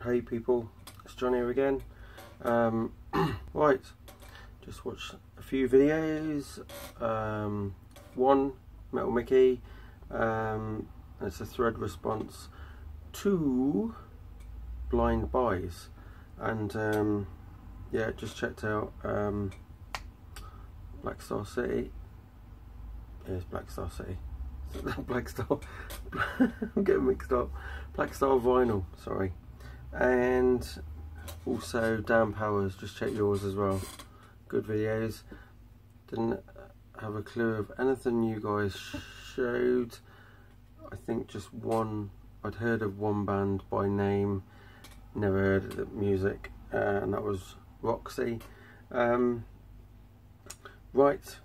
Hey people, it's John here again. Right, just watched a few videos. One, Metal Mickey, it's a thread response to blind buys, and yeah, just checked out Black Star City. Yeah, it's Black Star City. Black Star. I'm getting mixed up. Black Star Vinyl, sorry. And also Dan Powers, just check yours as well. Good videos. Didn't have a clue of anything you guys showed. I think just one. I'd heard of one band by name, never heard of the music, and that was Roxy. Right,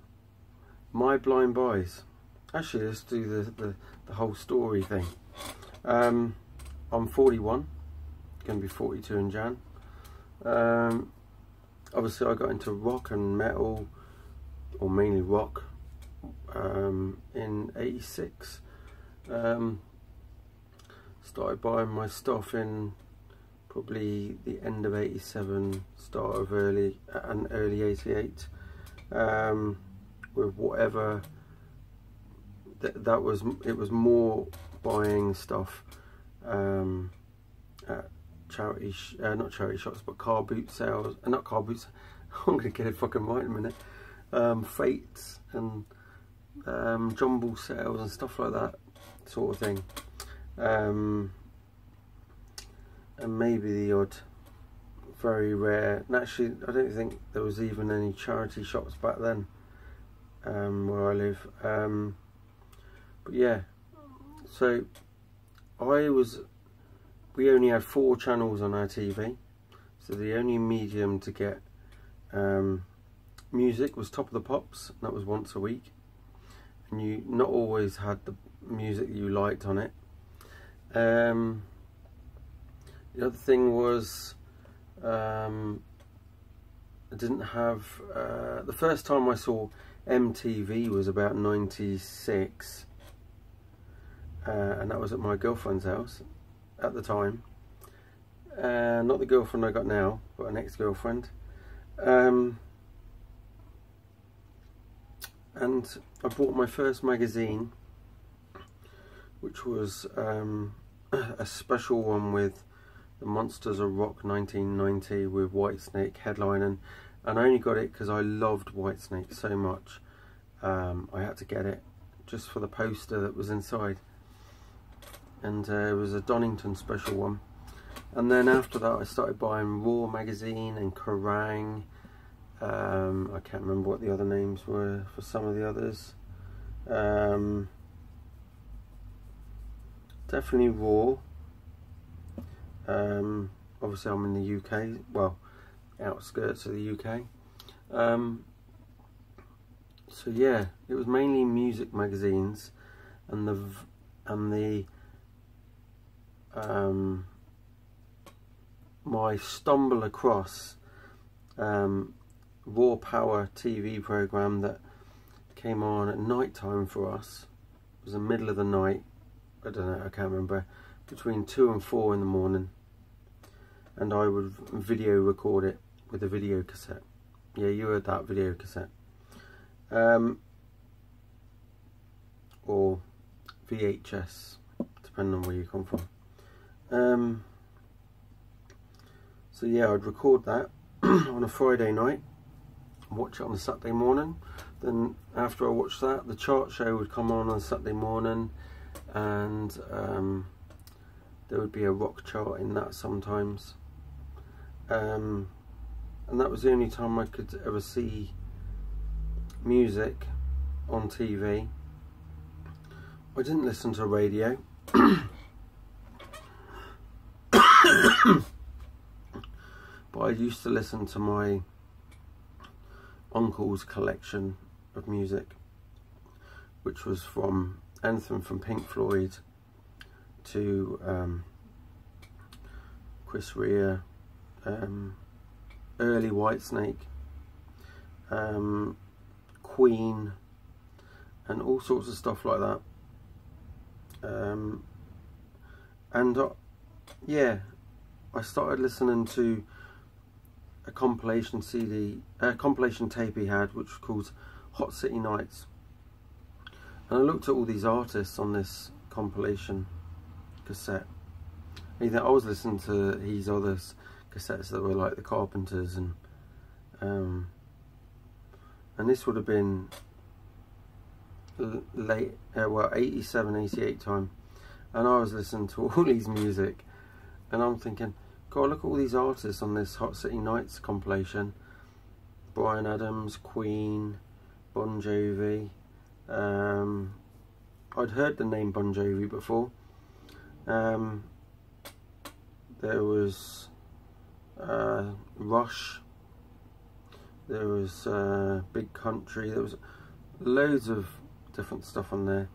my blind buys. Actually, let's do the whole story thing. I'm 41, going to be 42 in Jan. Obviously I got into rock and metal, or mainly rock, in '86. Started buying my stuff in probably the end of '87, start of early '88, with whatever. It was more buying stuff at charity, not charity shops, but car boot sales, not car boots. I'm gonna get it fucking right in a minute. Fates and jumble sales and stuff like that, sort of thing. And maybe the odd, very rare. And actually, I don't think there was even any charity shops back then, where I live. But yeah, so we only had 4 channels on our TV, so the only medium to get music was Top of the Pops, and that was once a week, and you not always had the music you liked on it. The other thing was I didn't have the first time I saw MTV was about '96. And that was at my girlfriend's house at the time. Not the girlfriend I got now, but an ex-girlfriend. And I bought my first magazine, which was a special one with the Monsters of Rock 1990 with Whitesnake headlining. And I only got it because I loved Whitesnake so much. I had to get it just for the poster that was inside. And it was a Donington special one. And then after that I started buying Raw magazine and Kerrang. I can't remember what the other names were for some of the others. Definitely Raw. Obviously I'm in the UK, well, outskirts of the UK. So yeah, it was mainly music magazines, and my stumble across Raw Power TV program that came on at night time for us. It was the middle of the night, I don't know, I can't remember, between 2 and 4 in the morning, and I would video record it with a video cassette. Yeah, you heard that, video cassette. Or VHS, depending on where you come from. So yeah, I'd record that on a Friday night, watch it on a Saturday morning. Then after I watched that, the chart show would come on Saturday morning, and there would be a rock chart in that sometimes. And that was the only time I could ever see music on TV. I didn't listen to radio. But I used to listen to my uncle's collection of music, which was from anything from Pink Floyd to Chris Rea, early Whitesnake, Queen, and all sorts of stuff like that. Yeah, I started listening to a compilation tape he had, which was called Hot City Nights, and I looked at all these artists on this compilation cassette. I was listening to his other cassettes that were like the Carpenters, and this would have been late, well, 87, 88 time, and I was listening to all these music, and I'm thinking, God, look at all these artists on this Hot City Nights compilation. Bryan Adams, Queen, Bon Jovi. I'd heard the name Bon Jovi before. There was Rush. There was Big Country. There was loads of different stuff on there,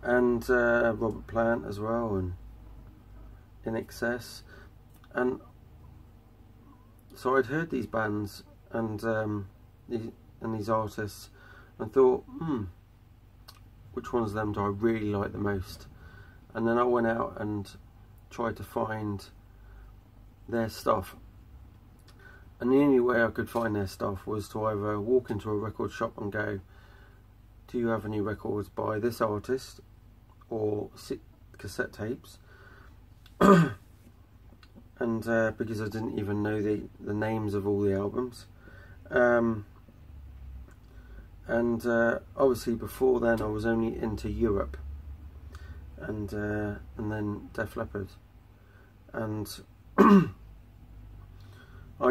and Robert Plant as well, and In Excess. And so I'd heard these bands and these artists, and thought, which ones of them do I really like the most? And then I went out and tried to find their stuff, and the only way I could find their stuff was to either walk into a record shop and go, do you have any records by this artist, or cassette tapes? And because I didn't even know the names of all the albums, and obviously before then I was only into Europe, and then Def Leppard, and I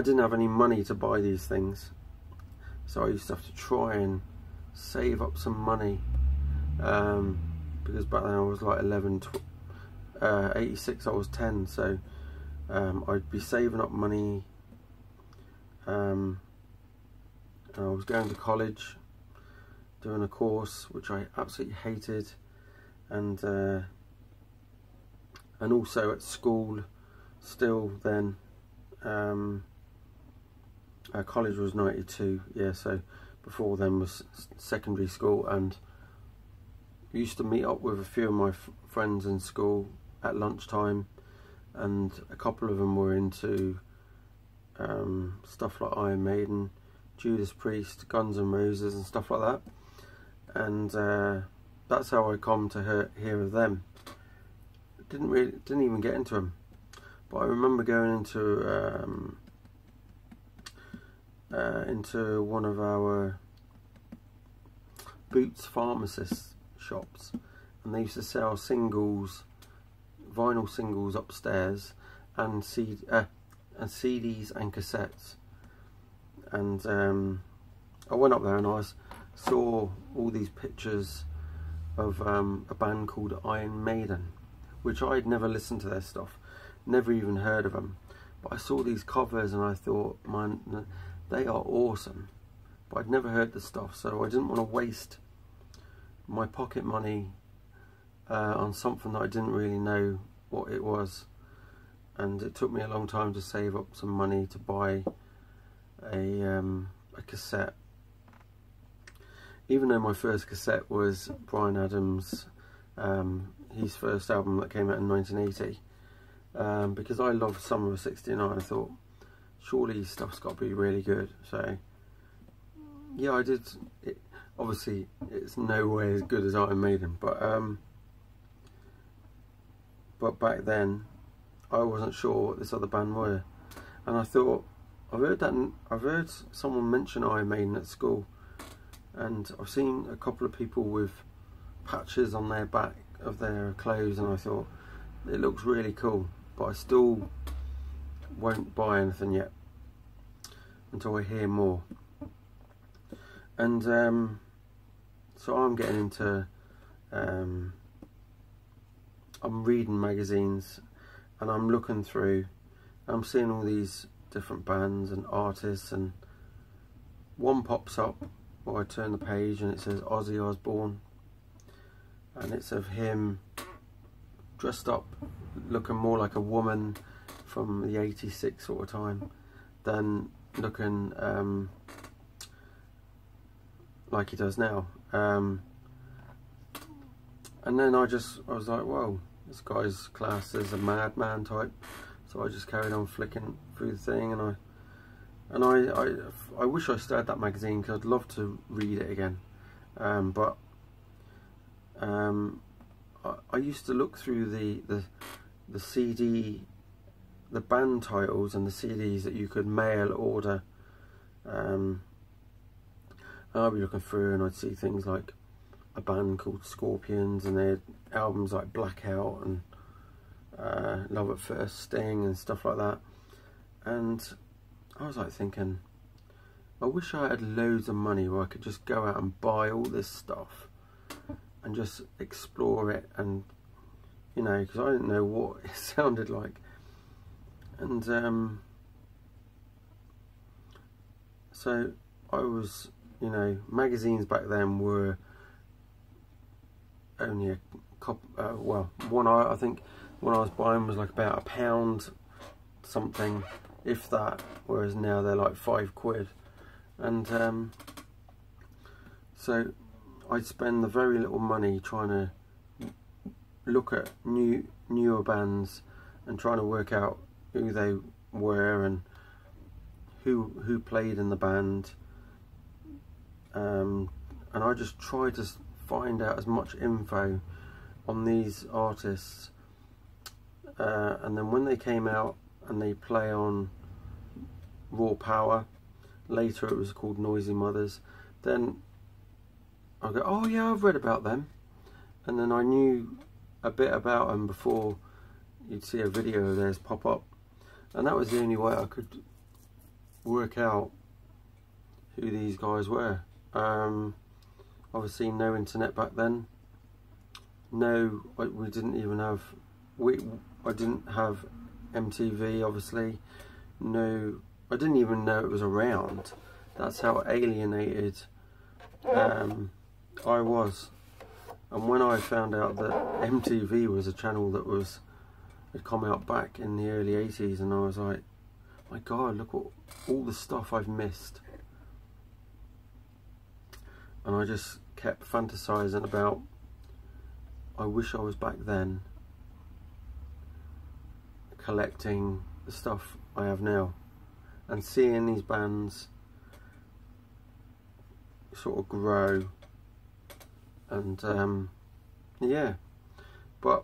didn't have any money to buy these things, so I used to have to try and save up some money, because back then I was like 11, 86 I was 10, so I'd be saving up money, and I was going to college, doing a course which I absolutely hated, and also at school still then. College was 92, yeah, so before then was secondary school, and used to meet up with a few of my friends in school at lunchtime, and a couple of them were into stuff like Iron Maiden, Judas Priest, Guns N' Roses and stuff like that, and that's how I come to hear of them. Didn't even get into them, but I remember going into one of our Boots pharmacist shops, and they used to sell singles, vinyl singles upstairs, and CDs and cassettes. And I went up there and I saw all these pictures of a band called Iron Maiden, which I'd never listened to their stuff, never even heard of them, but I saw these covers and I thought, man, they are awesome, but I'd never heard the stuff, so I didn't want to waste my pocket money on something that I didn't really know what it was. And it took me a long time to save up some money to buy a cassette, even though my first cassette was Bryan Adams, his first album that came out in 1980, because I loved Summer of '69. I thought, surely his stuff's got to be really good. So yeah, I did. Obviously it's no way as good as Iron Maiden, but back then I wasn't sure what this other band were, and I thought, I've heard someone mention Iron Maiden at school, and I've seen a couple of people with patches on their back of their clothes, and I thought, it looks really cool, but I still won't buy anything yet until I hear more. And so I'm getting into I'm reading magazines, and I'm looking through, I'm seeing all these different bands and artists, and one pops up, or I turn the page and it says Ozzy Osbourne, and it's of him dressed up looking more like a woman from the '86 sort of time than looking like he does now. And then I was like, whoa, this guy's classed as a madman type, so I just carried on flicking through the thing, and I wish I still had that magazine because I'd love to read it again. But I used to look through the CD, the band titles and the CDs that you could mail order. I'd be looking through and I'd see things like a band called Scorpions and their albums like Blackout and Love at First Sting and stuff like that. And I was like thinking, I wish I had loads of money where I could just go out and buy all this stuff and just explore it, and you know, because I didn't know what it sounded like. And so I was, you know, magazines back then were only a well, I think one I was buying was like about £1 something, if that, whereas now they're like £5. And so I'd spend the very little money trying to look at newer bands and trying to work out who they were and who played in the band, and I just tried to find out as much info on these artists, and then when they came out and they play on Raw Power, later it was called Noisy Mothers, then I go, oh yeah, I've read about them, and then I knew a bit about them before you'd see a video of theirs pop up, and that was the only way I could work out who these guys were. Obviously no internet back then, no, we didn't even have, I didn't have MTV, obviously, no, I didn't even know it was around. That's how alienated I was. And when I found out that MTV was a channel that had come out back in the early 80s, and I was like, my God, look what all the stuff I've missed. And I just kept fantasizing about, I wish I was back then collecting the stuff I have now and seeing these bands sort of grow. And yeah, but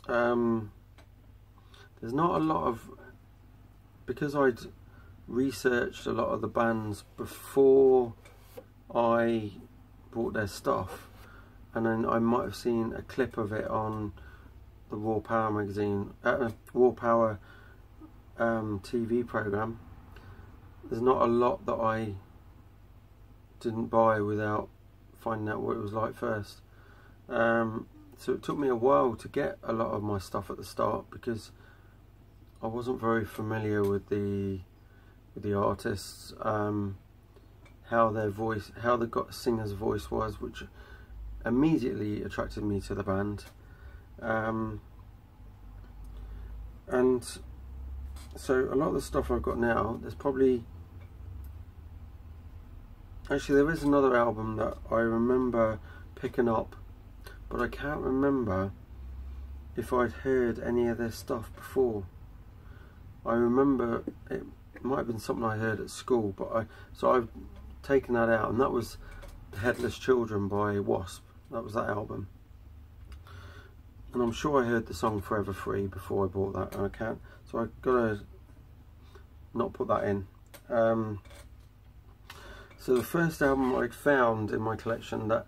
there's not a lot of, because I'd researched a lot of the bands before I bought their stuff, and then I might have seen a clip of it on the Raw Power magazine, Raw Power TV program. There's not a lot that I didn't buy without finding out what it was like first. So it took me a while to get a lot of my stuff at the start, because I wasn't very familiar with the artists, how their voice, how the singer's voice was, which immediately attracted me to the band. And so a lot of the stuff I've got now, there's probably, actually there is another album that I remember picking up, but I can't remember if I'd heard any of their stuff before. I remember it might have been something I heard at school, but so I've taken that out, and that was Headless Children by Wasp. That was that album, and I'm sure I heard the song Forever Free before I bought that, and I can't, so I've got to not put that in. So the first album I found in my collection that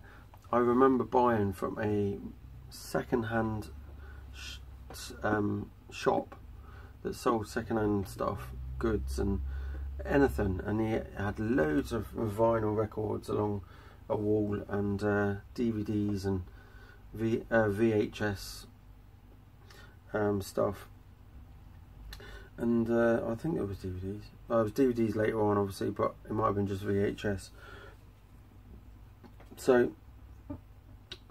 I remember buying from a second-hand shop that sold second-hand stuff, goods and anything, and he had loads of vinyl records along a wall, and DVDs and VHS stuff, and I think it was DVDs. It was DVDs later on, obviously, but it might have been just VHS. So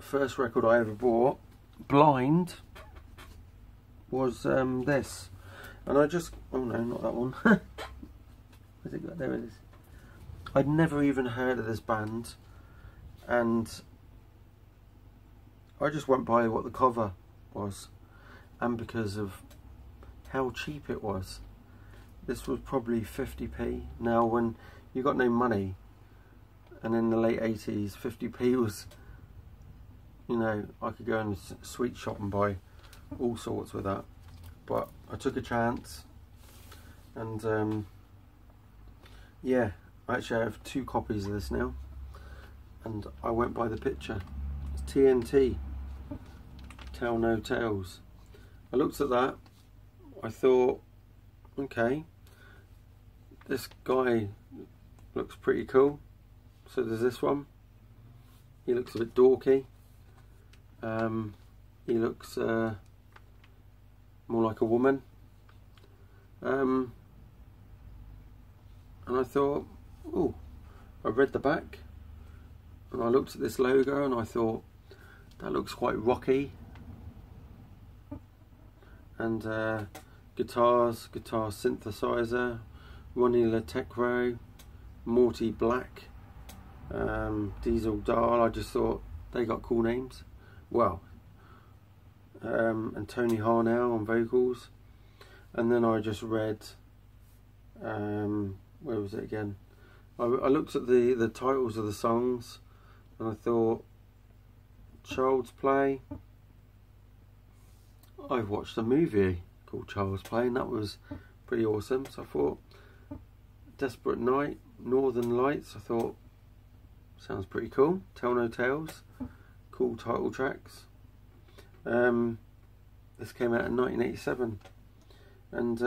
first record I ever bought, blind, was this, and I just, oh no, not that one. Where's it got? There it is. I'd never even heard of this band, and I just went by what the cover was, and because of how cheap it was. This was probably 50p. Now when you got no money, and in the late 80s 50p was, you know, I could go in a sweet shop and buy all sorts with that. But I took a chance, and yeah, I actually have 2 copies of this now, and I went by the picture. It's TNT, Tell No Tales. I looked at that, I thought, okay, this guy looks pretty cool. So there's this one. He looks a bit dorky. He looks more like a woman. And I thought, oh, I read the back, and I looked at this logo, and I thought, that looks quite rocky. And guitars, guitar synthesizer, Vinylizer, Morty Black, Diesel Dahl. I just thought they got cool names. Well, and Tony Harnell on vocals. And then I just read, where was it again? I looked at the titles of the songs, and I thought, Child's Play. I've watched a movie called Child's Play, and that was pretty awesome. So I thought, Desperate Night, Northern Lights, I thought, sounds pretty cool. Tell No Tales, cool title tracks. This came out in 1987, and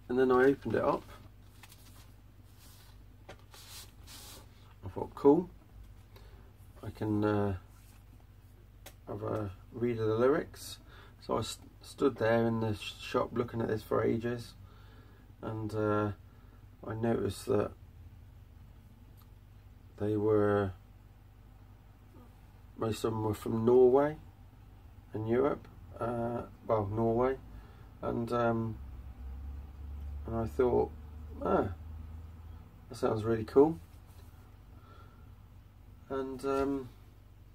then I opened it up. I thought, cool, I can have a read of the lyrics. So I stood there in the shop looking at this for ages, and I noticed that most of them were from Norway and Europe, well, Norway, and I thought, that sounds really cool. And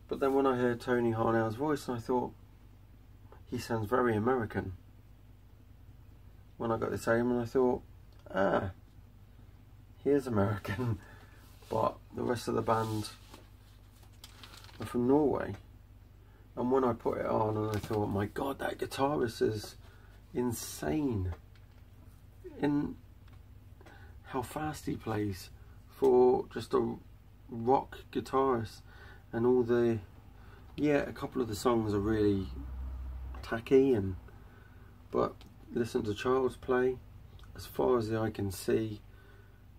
but then when I heard Tony Harnell's voice, I thought, he sounds very American. When I got this album, and I thought, he is American, but the rest of the band are from Norway. And when I put it on, and I thought, my God, that guitarist is insane in how fast he plays for just a rock guitarist. And all the, a couple of the songs are really tacky, but listen to Child's Play, As Far As the Eye Can See,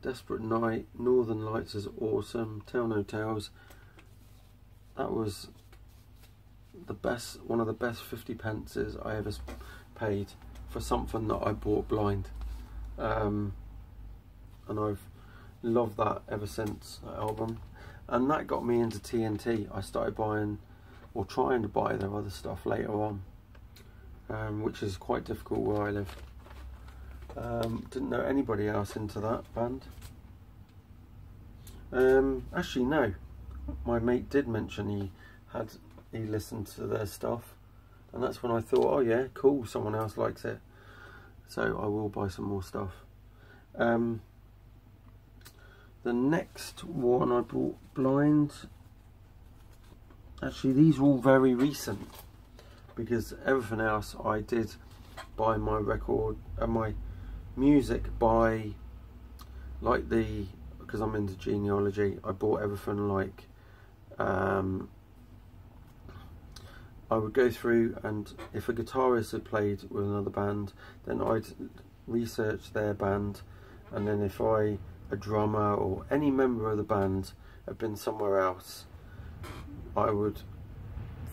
Desperate Night, Northern Lights is awesome, Tell No Tales. That was the best, one of the best 50 pences I ever paid for something that I bought blind, and I've loved that ever since, that album. And that got me into TNT. I started buying, or trying to buy their other stuff later on, which is quite difficult where I live. Didn't know anybody else into that band. Actually no, my mate did mention he listened to their stuff, and that's when I thought, oh yeah, cool, someone else likes it, so I will buy some more stuff. The next one I bought blind, actually these are all very recent, because everything else I did buy my record and my music by, like because I'm into genealogy, I bought everything like, I would go through, and if a guitarist had played with another band, then I'd research their band, and then if a drummer or any member of the band had been somewhere else, I would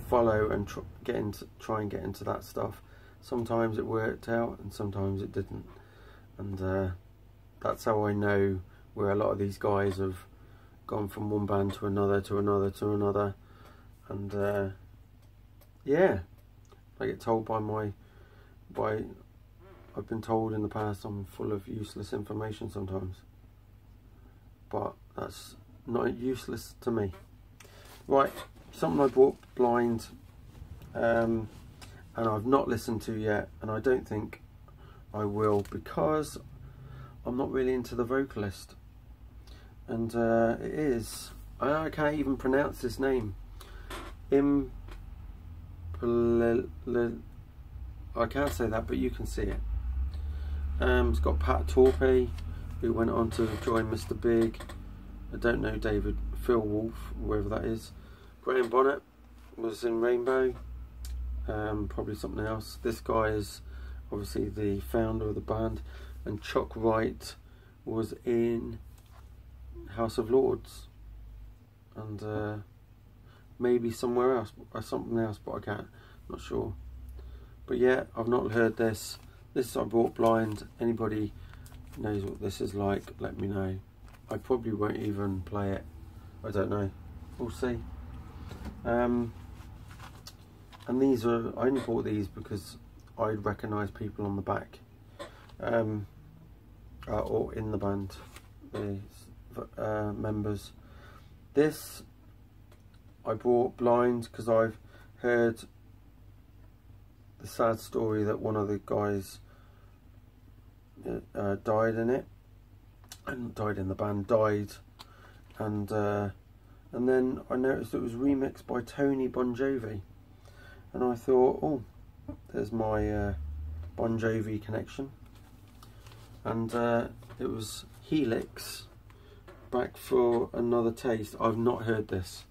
follow and try and get into that stuff. Sometimes it worked out and sometimes it didn't, and that's how I know where a lot of these guys have gone from one band to another to another to another. And yeah, I get told I've been told in the past I'm full of useless information sometimes, but that's not useless to me. Right, something I bought blind and I've not listened to yet, and I don't think I will, because I'm not really into the vocalist. And it is, I can't even pronounce this name. I can't say that, but you can see it. It's got Pat Torpey, who went on to join Mr. Big. I don't know Phil Wolf, whoever that is. Graham Bonnet was in Rainbow, probably something else. This guy is obviously the founder of the band, and Chuck Wright was in House of Lords, and maybe somewhere else, or something else, but not sure. But yeah, I've not heard this. This I bought blind. Anybody knows what this is like, let me know. I probably won't even play it. I don't know. We'll see. And these are, I only bought these because I'd recognise people on the back, or in the band, the members. This I bought blind because I've heard the sad story that one of the guys died in it, and died in the band, and then I noticed it was remixed by Tony Bon Jovi, and I thought, oh, there's my Bon Jovi connection. And it was Helix, Back for Another Taste. I've not heard this,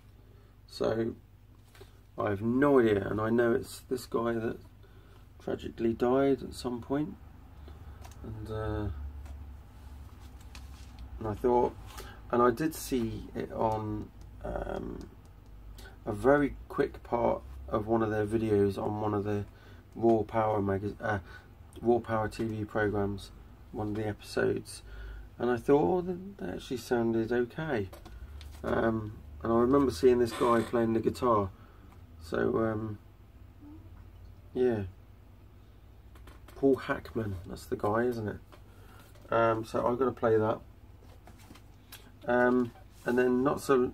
so I have no idea, and I know it's this guy that tragically died at some point, and I thought, and I did see it on a very quick part of one of their videos on one of the Raw Power TV programs, one of the episodes, and I thought, oh, that actually sounded okay. And I remember seeing this guy playing the guitar, so yeah, Paul Hackman, that's the guy, isn't it? So I've got to play that. And then not so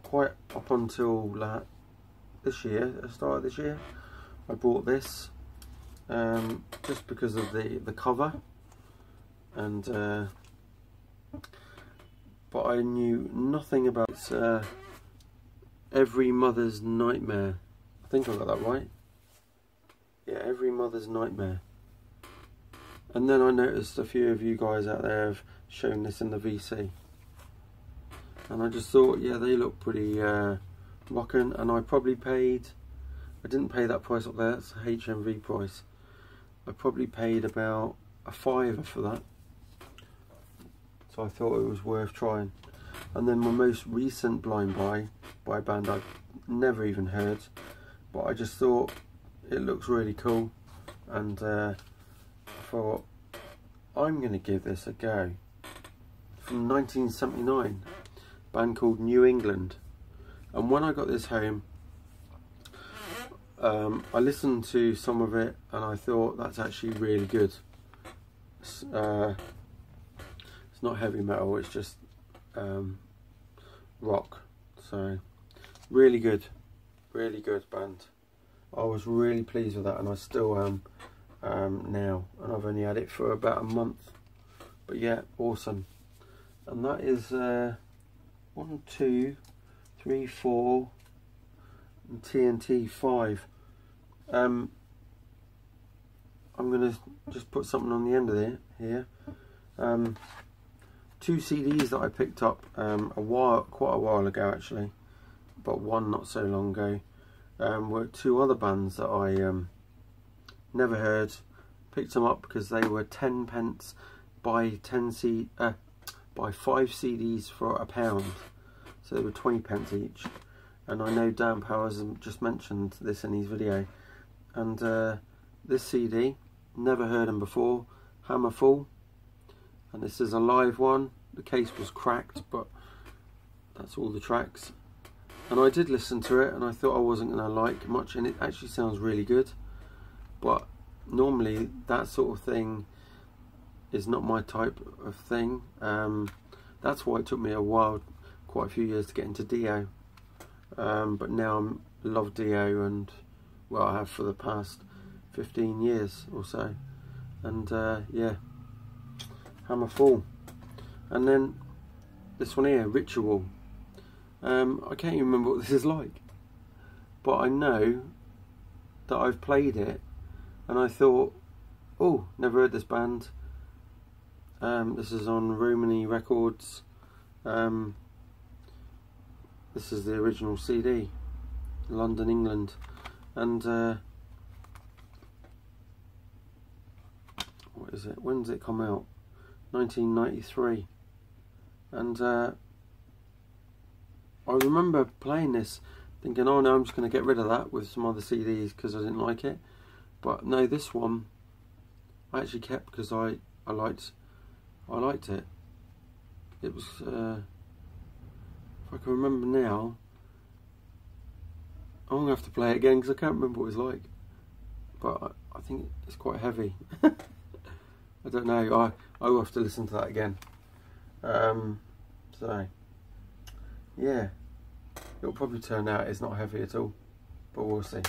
quite up until this year, the start of this year, I bought this just because of the cover, and but I knew nothing about it. Every Mother's Nightmare. I think I got that right. Yeah, Every Mother's Nightmare. And then I noticed a few of you guys out there have shown this in the VC, and I just thought, yeah, they look pretty rockin', and I probably paid, I didn't pay that price up there, that's the HMV price. I probably paid about a £5 for that, so I thought it was worth trying. And then my most recent blind buy by a band I've never even heard, but I just thought it looks really cool, and I thought I'm going to give this a go. From 1979, a band called New England. And when I got this home, I listened to some of it, and I thought, that's actually really good. It's not heavy metal, it's just rock. So really good band. I was really pleased with that, and I still am now, and I've only had it for about a month, but yeah, awesome. And that is 1, 2, 3, 4, and TNT 5. I'm gonna just put something on the end of it here. 2 CDs that I picked up quite a while ago actually, but one not so long ago, were 2 other bands that I never heard. Picked them up because they were 10p, buy 5 CDs for £1, so they were 20p each. And I know Dan Powers just mentioned this in his video, and this CD, never heard them before, Hammerfall, and this is a live one. The case was cracked, but that's all the tracks, and I did listen to it, and I thought I wasn't going to like much, and it actually sounds really good, but normally that sort of thing is not my type of thing. That's why it took me a while, quite a few years, to get into Dio, but now I love Dio, and well, I have for the past 15 years or so. And yeah, Hammer Fall. And then this one here, Ritual. I can't even remember what this is like, but I know that I've played it and I thought, oh, never heard this band. This is on Romany Records. This is the original CD, London, England. And what is it? When did it come out? 1993. And I remember playing this thinking, oh no, I'm just going to get rid of that with some other CDs because I didn't like it. But no, this one I actually kept because I liked it. It was if I can remember now, I'm going to have to play it again because I can't remember what it was like. But I think it's quite heavy. I don't know, I will have to listen to that again. So yeah, it'll probably turn out it's not heavy at all, but we'll see.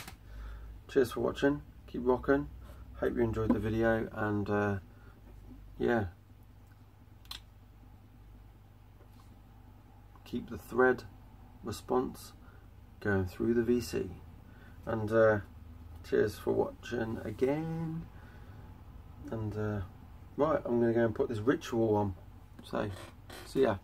Cheers for watching, keep rocking, hope you enjoyed the video, and yeah, keep the thread response going through the VC, and cheers for watching again. And right, I'm going to go and put this Ritual on, so see ya.